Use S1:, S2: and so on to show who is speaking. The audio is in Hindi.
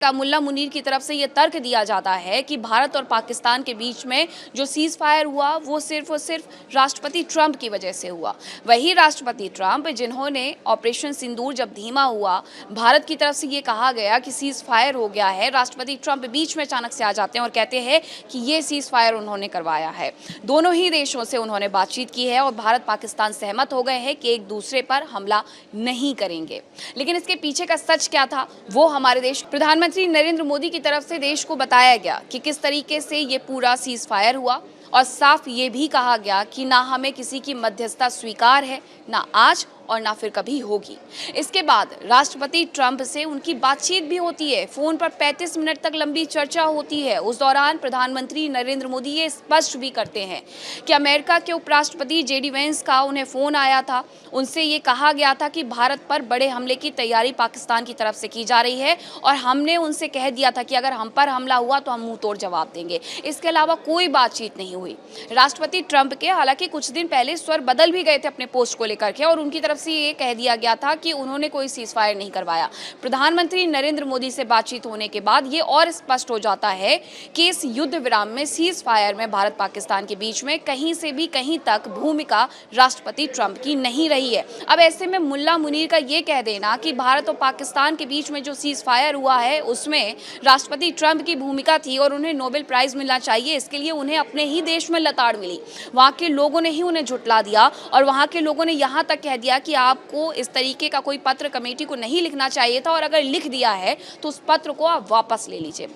S1: का मुल्ला मुनीर की तरफ से ये तर्क दिया जाता है कि भारत और पाकिस्तान के बीच में जो सीज फायर हुआ वो सिर्फ और सिर्फ राष्ट्रपति ट्रंप की वजह से हुआ। वही राष्ट्रपति ट्रंप जिन्होंने ऑपरेशन सिंदूर जब धीमा हुआ, भारत की तरफ से ये कहा गया कि सीज फायर हो गया है, राष्ट्रपति ट्रंप बीच में अचानक से आ जाते हैं और कहते हैं कि ये सीज फायर उन्होंने करवाया है। दोनों ही देशों से उन्होंने बातचीत की है और भारत पाकिस्तान सहमत हो गए हैं कि एक दूसरे पर हमला नहीं करेंगे। लेकिन इसके पीछे का सच क्या था वो हमारे देश प्रधानमंत्री नरेंद्र मोदी की तरफ से देश को बताया गया कि किस तरीके से ये पूरा सीज फायर हुआ और साफ ये भी कहा गया कि ना हमें किसी की मध्यस्थता स्वीकार है, ना आज और ना फिर कभी होगी। इसके बाद राष्ट्रपति ट्रंप से उनकी बातचीत भी होती है, फोन पर 35 मिनट तक लंबी चर्चा होती है। उस दौरान प्रधानमंत्री नरेंद्र मोदी ये स्पष्ट भी करते हैं कि अमेरिका के उपराष्ट्रपति जेडी वेंस का उन्हें फोन आया था, उनसे ये कहा गया था कि भारत पर बड़े हमले की तैयारी पाकिस्तान की तरफ से की जा रही है और हमने उनसे कह दिया था कि अगर हम पर हमला हुआ तो हम मुंह तोड़ जवाब देंगे। इसके अलावा कोई बातचीत नहीं हुई। राष्ट्रपति ट्रंप के हालांकि कुछ दिन पहले स्वर बदल भी गए थे अपने पोस्ट को लेकर के और उनकी तरफ से ये कह दिया गया था कि उन्होंने कोई सीज फायर नहीं करवाया। प्रधानमंत्री नरेंद्र मोदी से बातचीत होने के बाद ये और स्पष्ट हो जाता है कि इस युद्ध विराम में, सीज फायर में भारत पाकिस्तान के बीच में कहीं से भी कहीं तक भूमिका राष्ट्रपति ट्रंप की नहीं रही है। अब ऐसे में मुल्ला मुनीर का ये कह देना कि भारत और पाकिस्तान के बीच में जो सीज फायर हुआ है उसमें राष्ट्रपति ट्रंप की भूमिका थी और उन्हें नोबेल प्राइज मिलना चाहिए, इसके लिए उन्हें अपने ही देश में लताड़ मिली। वहां के लोगों ने ही उन्हें झुठला दिया और वहां के लोगों ने यहां तक कह दिया कि आपको इस तरीके का कोई पत्र कमेटी को नहीं लिखना चाहिए था और अगर लिख दिया है तो उस पत्र को आप वापस ले लीजिए।